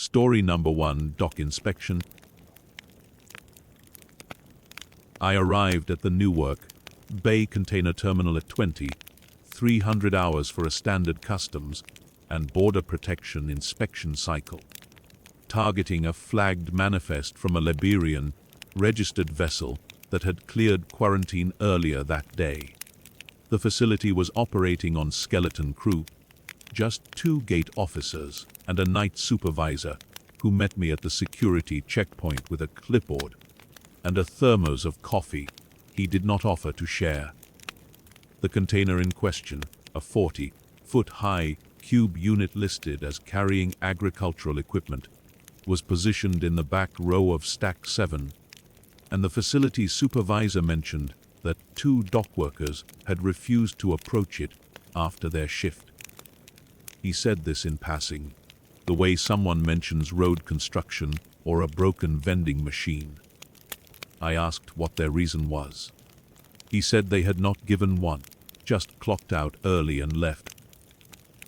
Story number 1, Dock Inspection. I arrived at the Newark Bay Container Terminal at 300 hours for a standard customs and border protection inspection cycle, targeting a flagged manifest from a Liberian registered vessel that had cleared quarantine earlier that day. The facility was operating on skeleton crew, just 2 gate officers and a night supervisor who met me at the security checkpoint with a clipboard and a thermos of coffee he did not offer to share. The container in question, a 40-foot-high cube unit listed as carrying agricultural equipment, was positioned in the back row of Stack 7, and the facility supervisor mentioned that 2 dock workers had refused to approach it after their shift. He said this in passing, the way someone mentions road construction or a broken vending machine. I asked what their reason was. He said they had not given one, just clocked out early and left.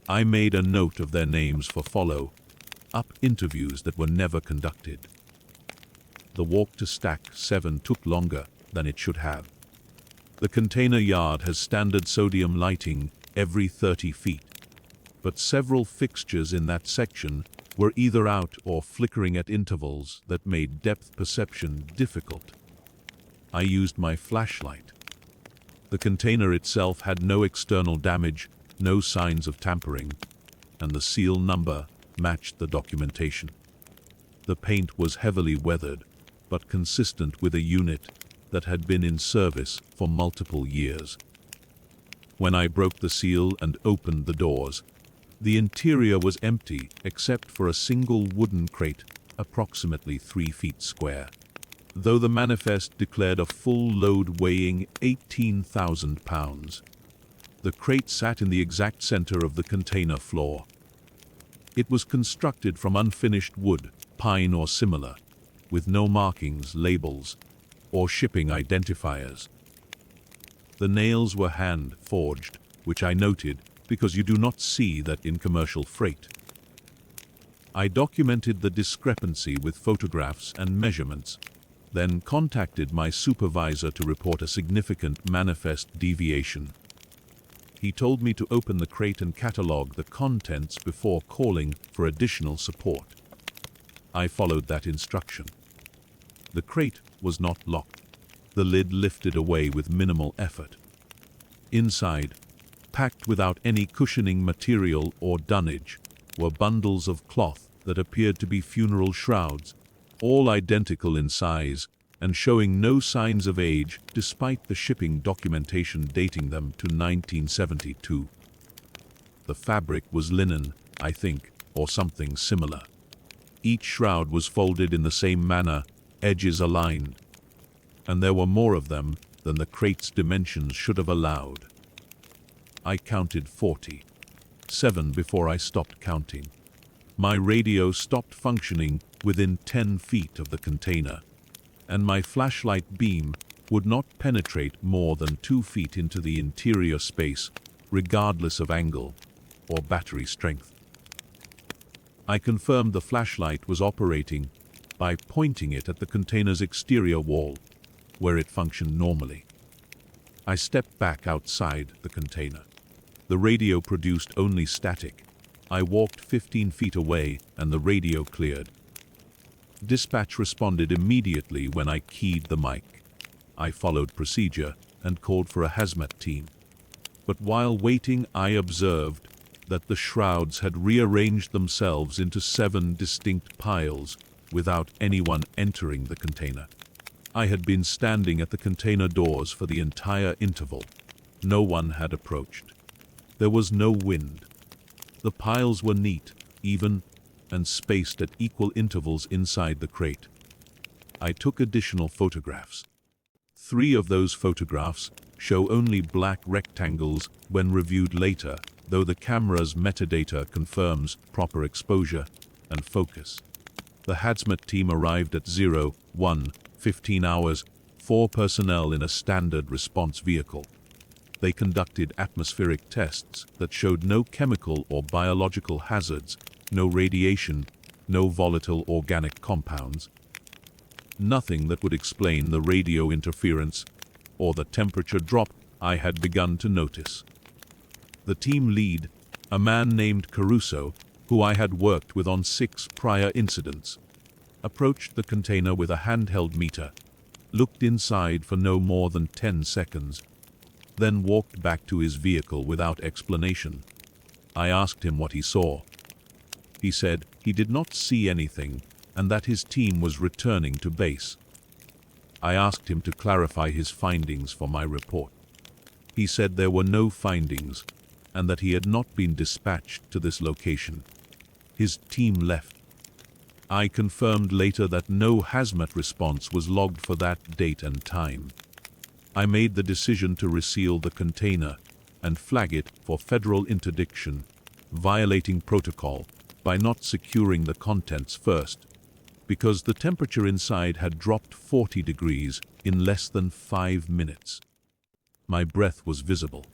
I made a note of their names for follow-up interviews that were never conducted. The walk to Stack 7 took longer than it should have. The container yard has standard sodium lighting every 30 feet, but several fixtures in that section were either out or flickering at intervals that made depth perception difficult. I used my flashlight. The container itself had no external damage, no signs of tampering, and the seal number matched the documentation. The paint was heavily weathered, but consistent with a unit that had been in service for multiple years. When I broke the seal and opened the doors, the interior was empty except for a single wooden crate, approximately 3 feet square. Though the manifest declared a full load weighing 18,000 pounds. The crate sat in the exact center of the container floor. It was constructed from unfinished wood, pine or similar, with no markings, labels, or shipping identifiers. The nails were hand-forged, which I noted because you do not see that in commercial freight. I documented the discrepancy with photographs and measurements, then contacted my supervisor to report a significant manifest deviation. He told me to open the crate and catalog the contents before calling for additional support. I followed that instruction. The crate was not locked. The lid lifted away with minimal effort. Inside, packed without any cushioning material or dunnage, were bundles of cloth that appeared to be funeral shrouds, all identical in size and showing no signs of age despite the shipping documentation dating them to 1972. The fabric was linen, I think, or something similar. Each shroud was folded in the same manner, edges aligned, and there were more of them than the crate's dimensions should have allowed. I counted 47 before I stopped counting. My radio stopped functioning within 10 feet of the container, and my flashlight beam would not penetrate more than 2 feet into the interior space, regardless of angle or battery strength. I confirmed the flashlight was operating by pointing it at the container's exterior wall, where it functioned normally. I stepped back outside the container. The radio produced only static. I walked 15 feet away and the radio cleared. Dispatch responded immediately when I keyed the mic. I followed procedure and called for a hazmat team. But while waiting, I observed that the shrouds had rearranged themselves into 7 distinct piles without anyone entering the container. I had been standing at the container doors for the entire interval. No one had approached. There was no wind. The piles were neat, even, and spaced at equal intervals inside the crate. I took additional photographs. 3 of those photographs show only black rectangles when reviewed later, though the camera's metadata confirms proper exposure and focus. The hazmat team arrived at 15 hours, 4 personnel in a standard response vehicle. They conducted atmospheric tests that showed no chemical or biological hazards, no radiation, no volatile organic compounds. Nothing that would explain the radio interference or the temperature drop I had begun to notice. The team lead, a man named Caruso, who I had worked with on 6 prior incidents, approached the container with a handheld meter, looked inside for no more than 10 seconds, then walked back to his vehicle without explanation. I asked him what he saw. He said he did not see anything and that his team was returning to base. I asked him to clarify his findings for my report. He said there were no findings and that he had not been dispatched to this location. His team left. I confirmed later that no hazmat response was logged for that date and time. I made the decision to reseal the container and flag it for federal interdiction, violating protocol by not securing the contents first, because the temperature inside had dropped 40 degrees in less than 5 minutes. My breath was visible.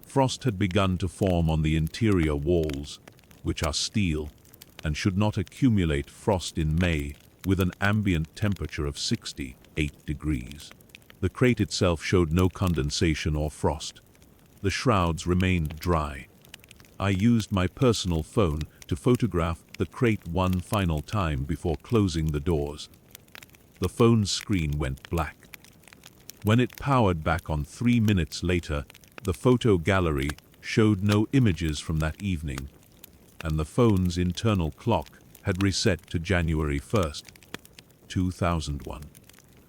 Frost had begun to form on the interior walls, which are steel, and should not accumulate frost in May with an ambient temperature of 68 degrees. The crate itself showed no condensation or frost. The shrouds remained dry. I used my personal phone to photograph the crate one final time before closing the doors. The phone's screen went black. When it powered back on 3 minutes later, the photo gallery showed no images from that evening, and the phone's internal clock had reset to January 1st, 2001.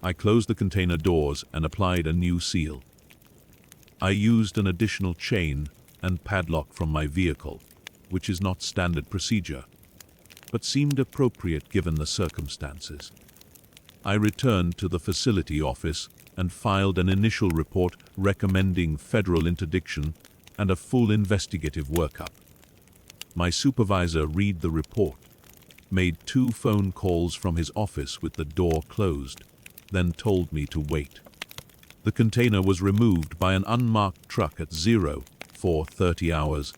I closed the container doors and applied a new seal. I used an additional chain and padlock from my vehicle, which is not standard procedure, but seemed appropriate given the circumstances. I returned to the facility office and filed an initial report recommending federal interdiction and a full investigative workup. My supervisor read the report, made 2 phone calls from his office with the door closed, then told me to wait. The container was removed by an unmarked truck at 0 for 30 hours,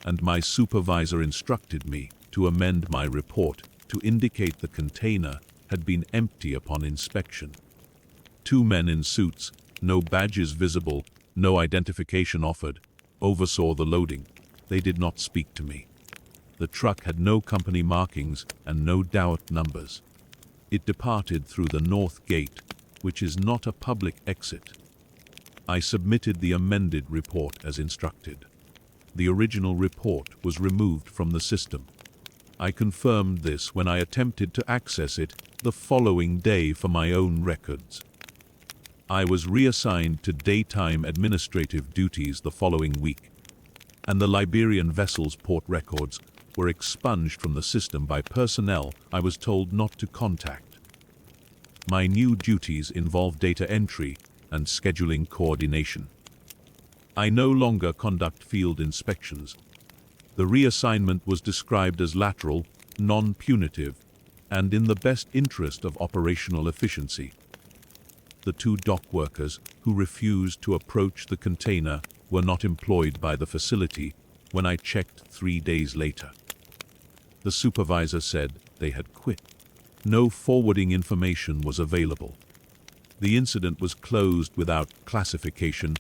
and my supervisor instructed me to amend my report to indicate the container had been empty upon inspection. 2 men in suits, no badges visible, no identification offered, oversaw the loading. They did not speak to me. The truck had no company markings and no DOT numbers. It departed through the north gate, which is not a public exit. I submitted the amended report as instructed. The original report was removed from the system. I confirmed this when I attempted to access it the following day for my own records. I was reassigned to daytime administrative duties the following week, and the Liberian vessel's port records were expunged from the system by personnel I was told not to contact. My new duties involve data entry and scheduling coordination. I no longer conduct field inspections. The reassignment was described as lateral, non-punitive, and in the best interest of operational efficiency. The 2 dock workers who refused to approach the container were not employed by the facility when I checked 3 days later. The supervisor said they had quit. No forwarding information was available. The incident was closed without classification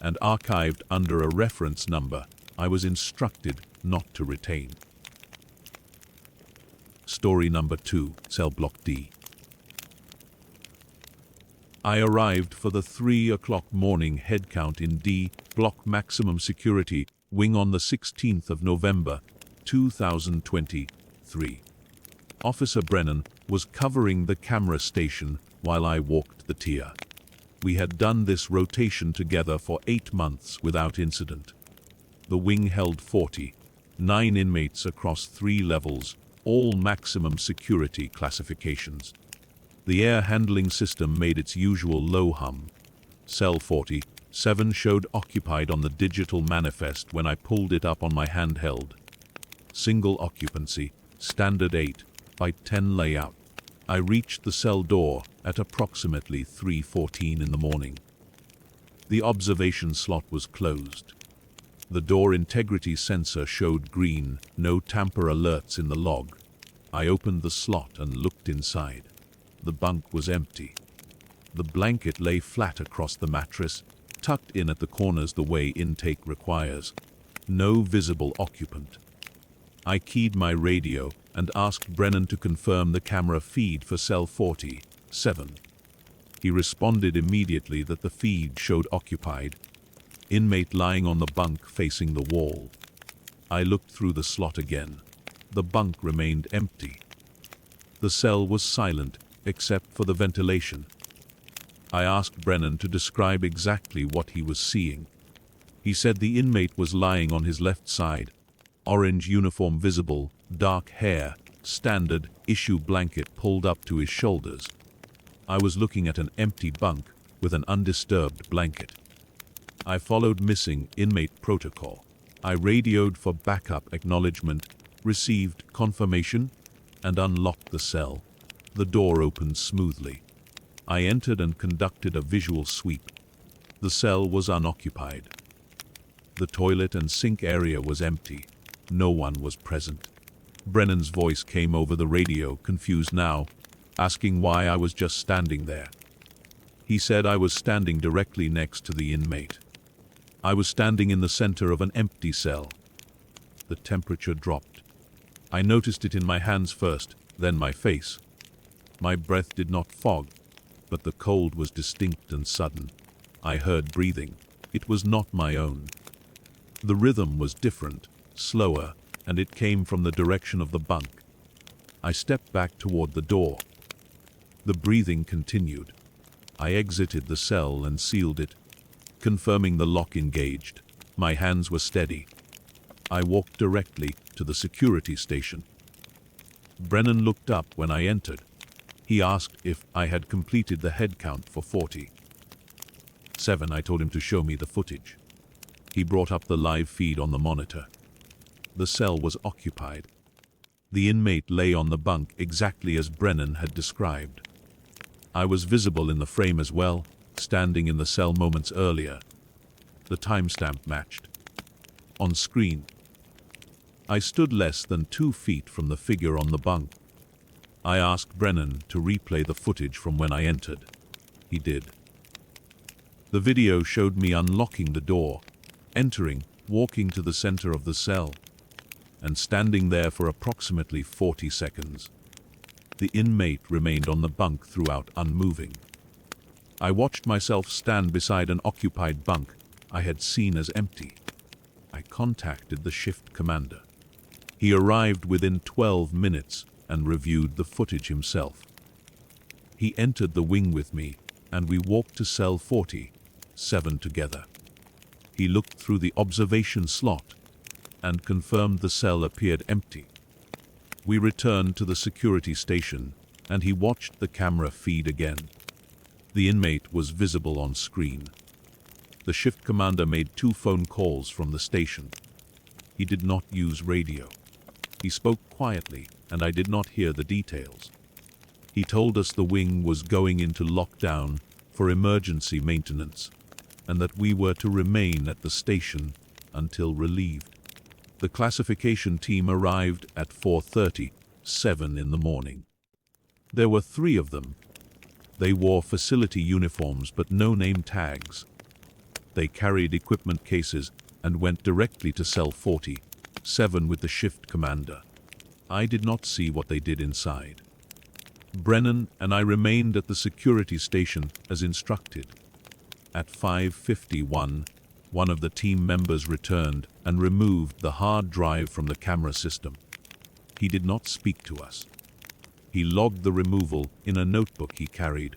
and archived under a reference number I was instructed not to retain. Story number 2, Cell Block D. I arrived for the 3 o'clock morning head count in D Block Maximum Security Wing on the 16th of November, 2023. Officer Brennan was covering the camera station while I walked the tier. We had done this rotation together for 8 months without incident. The wing held 49 inmates across 3 levels, all maximum security classifications. The air handling system made its usual low hum. Cell 47 showed occupied on the digital manifest when I pulled it up on my handheld. Single occupancy, standard 8 by 10 layout. I reached the cell door at approximately 3:14 in the morning. The observation slot was closed. The door integrity sensor showed green, no tamper alerts in the log. I opened the slot and looked inside. The bunk was empty. The blanket lay flat across the mattress, tucked in at the corners the way intake requires. No visible occupant. I keyed my radio and asked Brennan to confirm the camera feed for cell 47. He responded immediately that the feed showed occupied. Inmate lying on the bunk facing the wall. I looked through the slot again. The bunk remained empty. The cell was silent, except for the ventilation. I asked Brennan to describe exactly what he was seeing. He said the inmate was lying on his left side. Orange uniform visible, dark hair, standard issue blanket pulled up to his shoulders. I was looking at an empty bunk with an undisturbed blanket. I followed missing inmate protocol. I radioed for backup acknowledgement, received confirmation, and unlocked the cell. The door opened smoothly. I entered and conducted a visual sweep. The cell was unoccupied. The toilet and sink area was empty. No one was present. Brennan's voice came over the radio, confused now, asking why I was just standing there. He said I was standing directly next to the inmate. I was standing in the center of an empty cell. The temperature dropped. I noticed it in my hands first, then my face. My breath did not fog, but the cold was distinct and sudden. I heard breathing. It was not my own. The rhythm was different, slower, and it came from the direction of the bunk. I stepped back toward the door. The breathing continued. I exited the cell and sealed it, confirming the lock engaged. My hands were steady. I walked directly to the security station. Brennan looked up when I entered. He asked if I had completed the head count for 47. I told him to show me the footage. He brought up the live feed on the monitor. The cell was occupied. The inmate lay on the bunk exactly as Brennan had described. I was visible in the frame as well, standing in the cell moments earlier. The timestamp matched. On screen, I stood less than 2 feet from the figure on the bunk. I asked Brennan to replay the footage from when I entered. He did. The video showed me unlocking the door, entering, walking to the center of the cell, and standing there for approximately 40 seconds. The inmate remained on the bunk throughout, unmoving. I watched myself stand beside an occupied bunk I had seen as empty. I contacted the shift commander. He arrived within 12 minutes and reviewed the footage himself. He entered the wing with me, and we walked to cell 47 together. He looked through the observation slot and confirmed the cell appeared empty. We returned to the security station, and he watched the camera feed again. The inmate was visible on screen. The shift commander made 2 phone calls from the station. He did not use radio. He spoke quietly, and I did not hear the details. He told us the wing was going into lockdown for emergency maintenance, and that we were to remain at the station until relieved. The classification team arrived at 4:37 in the morning. There were 3 of them. They wore facility uniforms but no name tags. They carried equipment cases and went directly to cell 47 with the shift commander. I did not see what they did inside. Brennan and I remained at the security station as instructed. At 5:51, one of the team members returned and removed the hard drive from the camera system. He did not speak to us. He logged the removal in a notebook he carried,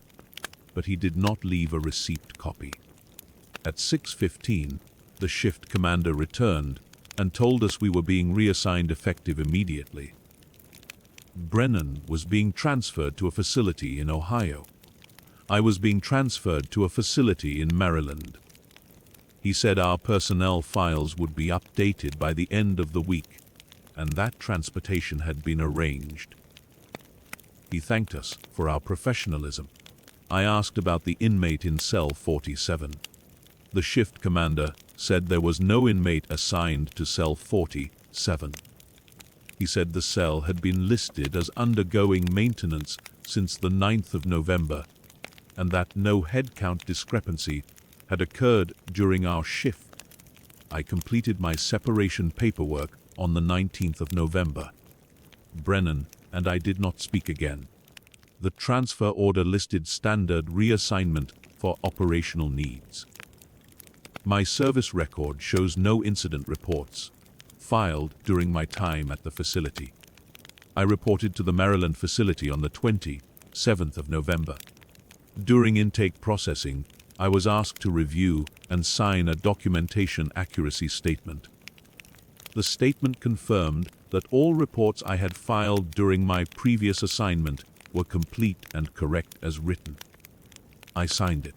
but he did not leave a receipt copy. At 6:15, the shift commander returned and told us we were being reassigned effective immediately. Brennan was being transferred to a facility in Ohio. I was being transferred to a facility in Maryland. He said our personnel files would be updated by the end of the week, and that transportation had been arranged. He thanked us for our professionalism. I asked about the inmate in cell 47. The shift commander said there was no inmate assigned to cell 47. He said the cell had been listed as undergoing maintenance since the 9th of November, and that no headcount discrepancy had occurred during our shift. I completed my separation paperwork on the 19th of November. Brennan and I did not speak again. The transfer order listed standard reassignment for operational needs. My service record shows no incident reports filed during my time at the facility. I reported to the Maryland facility on the 27th of November. During intake processing, I was asked to review and sign a documentation accuracy statement. The statement confirmed that all reports I had filed during my previous assignment were complete and correct as written. I signed it.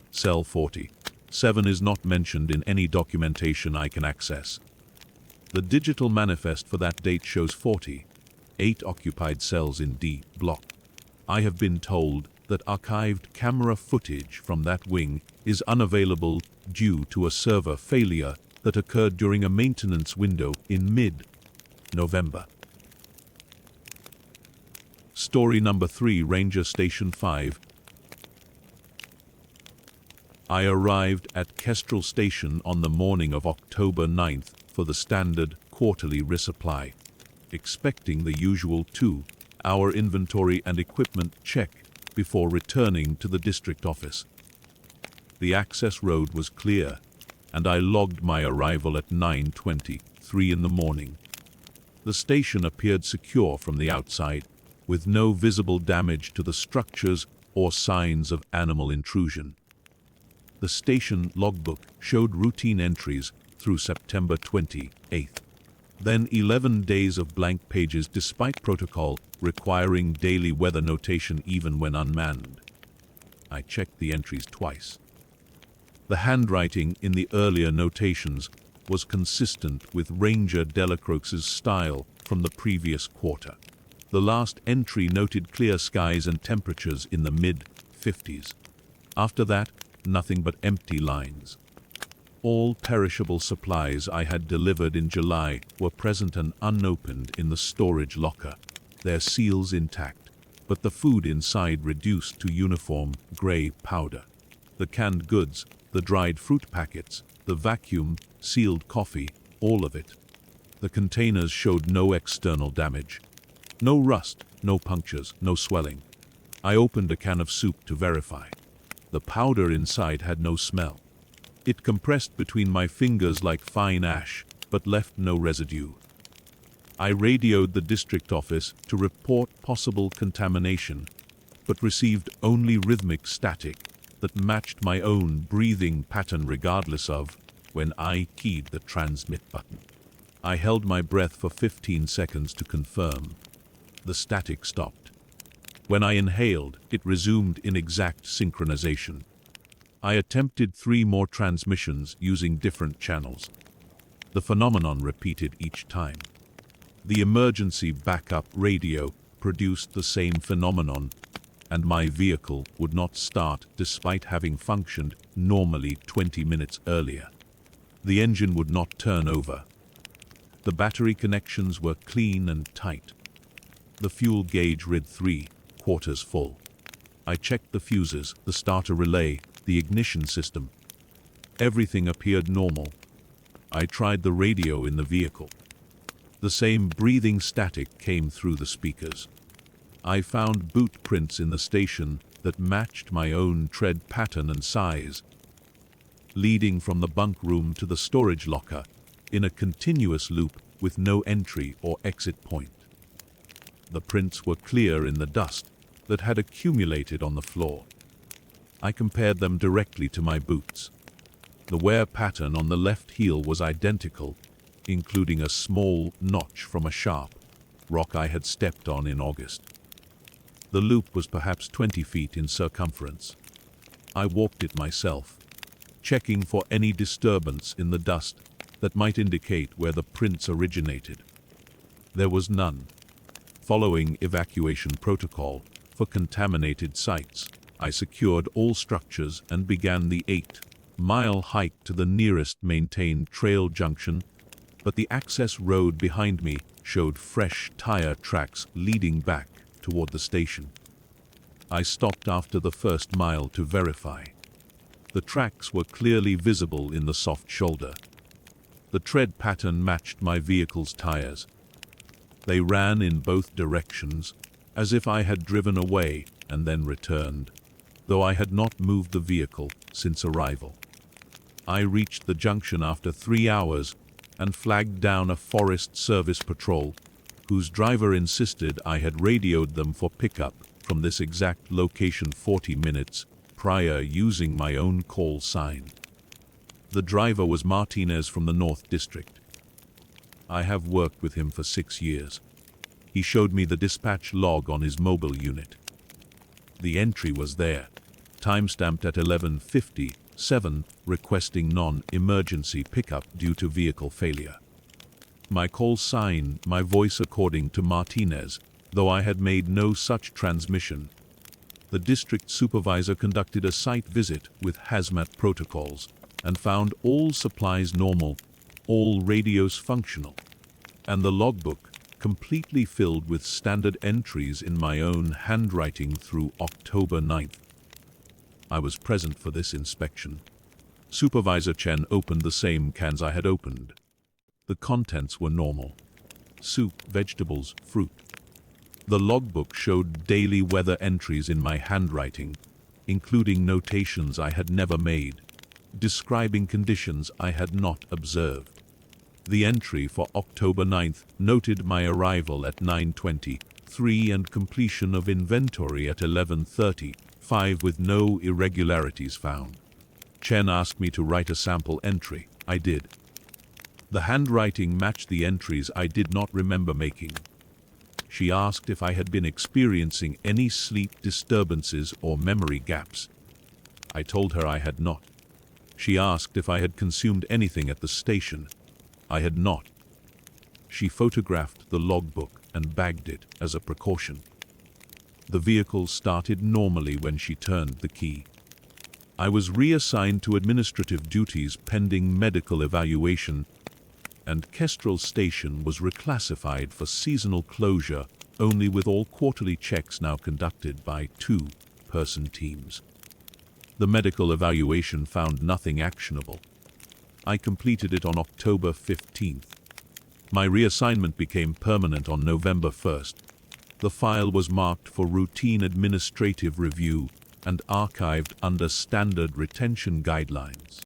Cell 47 is not mentioned in any documentation I can access. The digital manifest for that date shows 48 occupied cells in D block. I have been told that archived camera footage from that wing is unavailable due to a server failure that occurred during a maintenance window in mid-November. Story number 3, Ranger Station 5. I arrived at Kestrel Station on the morning of October 9th for the standard quarterly resupply, expecting the usual 2-hour inventory and equipment check before returning to the district office. The access road was clear, and I logged my arrival at 9:23 in the morning. The station appeared secure from the outside, with no visible damage to the structures or signs of animal intrusion. The station logbook showed routine entries through September 28th. Then 11 days of blank pages despite protocol requiring daily weather notation even when unmanned. I checked the entries twice. The handwriting in the earlier notations was consistent with Ranger Delacroix's style from the previous quarter. The last entry noted clear skies and temperatures in the mid-50s. After that, nothing but empty lines. All perishable supplies I had delivered in July were present and unopened in the storage locker, their seals intact, but the food inside reduced to uniform gray powder. The canned goods, the dried fruit packets, the vacuum-sealed coffee, all of it. The containers showed no external damage. No rust, no punctures, no swelling. I opened a can of soup to verify. The powder inside had no smell. It compressed between my fingers like fine ash, but left no residue. I radioed the district office to report possible contamination, but received only rhythmic static that matched my own breathing pattern regardless of when I keyed the transmit button. I held my breath for 15 seconds to confirm. The static stopped. When I inhaled, it resumed in exact synchronization. I attempted 3 more transmissions using different channels. The phenomenon repeated each time. The emergency backup radio produced the same phenomenon, and my vehicle would not start despite having functioned normally 20 minutes earlier. The engine would not turn over. The battery connections were clean and tight. The fuel gauge read 3/4 full. I checked the fuses, the starter relay, the ignition system. Everything appeared normal. I tried the radio in the vehicle. The same breathing static came through the speakers. I found boot prints in the station that matched my own tread pattern and size, leading from the bunk room to the storage locker in a continuous loop with no entry or exit point. The prints were clear in the dust that had accumulated on the floor. I compared them directly to my boots. The wear pattern on the left heel was identical, including a small notch from a sharp rock I had stepped on in August. The loop was perhaps 20 feet in circumference. I walked it myself, checking for any disturbance in the dust that might indicate where the prints originated. There was none. Following evacuation protocol for contaminated sites, I secured all structures and began the 8-mile hike to the nearest maintained trail junction but the access road behind me showed fresh tire tracks leading back toward the station. I stopped after the first mile to verify. The tracks were clearly visible in the soft shoulder. The tread pattern matched my vehicle's tires. They ran in both directions, as if I had driven away and then returned, though I had not moved the vehicle since arrival. I reached the junction after 3 hours and flagged down a Forest Service patrol, whose driver insisted I had radioed them for pickup from this exact location 40 minutes prior using my own call sign. The driver was Martinez from the North District. I have worked with him for 6 years. He showed me the dispatch log on his mobile unit. The entry was there, timestamped at 11:57, requesting non-emergency pickup due to vehicle failure. My call sign, my voice according to Martinez, though I had made no such transmission. The district supervisor conducted a site visit with hazmat protocols and found all supplies normal, all radios functional, and the logbook completely filled with standard entries in my own handwriting through October 9th. I was present for this inspection. Supervisor Chen opened the same cans I had opened. The contents were normal: soup, vegetables, fruit. The logbook showed daily weather entries in my handwriting, including notations I had never made, describing conditions I had not observed. The entry for October 9th noted my arrival at 9:23 and completion of inventory at 11:35 with no irregularities found. Chen asked me to write a sample entry. I did. The handwriting matched the entries I did not remember making. She asked if I had been experiencing any sleep disturbances or memory gaps. I told her I had not. She asked if I had consumed anything at the station. I had not. She photographed the logbook and bagged it as a precaution. The vehicle started normally when she turned the key. I was reassigned to administrative duties pending medical evaluation, and Kestrel Station was reclassified for seasonal closure only, with all quarterly checks now conducted by 2-person teams. The medical evaluation found nothing actionable. I completed it on October 15th. My reassignment became permanent on November 1st. The file was marked for routine administrative review and archived under standard retention guidelines.